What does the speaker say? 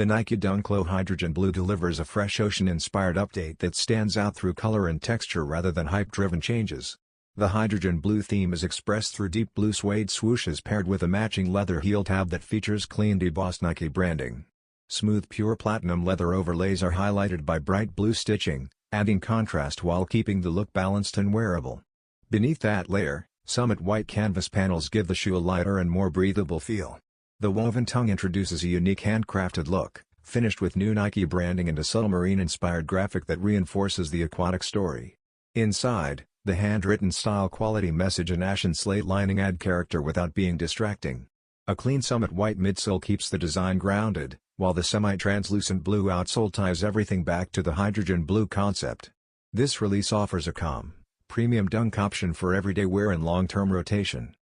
The Nike Dunk Low Hydrogen Blue delivers a fresh ocean-inspired update that stands out through color and texture rather than hype-driven changes. The hydrogen blue theme is expressed through deep blue suede swooshes paired with a matching leather heel tab that features clean debossed Nike branding. Smooth pure platinum leather overlays are highlighted by bright blue stitching, adding contrast while keeping the look balanced and wearable. Beneath that layer, Summit white canvas panels give the shoe a lighter and more breathable feel. The woven tongue introduces a unique handcrafted look, finished with new Nike branding and a subtle marine-inspired graphic that reinforces the aquatic story. Inside, the handwritten style quality message and Ashen Slate lining add character without being distracting. A clean Summit white midsole keeps the design grounded, while the semi-translucent blue outsole ties everything back to the hydrogen blue concept. This release offers a calm, premium dunk option for everyday wear and long-term rotation.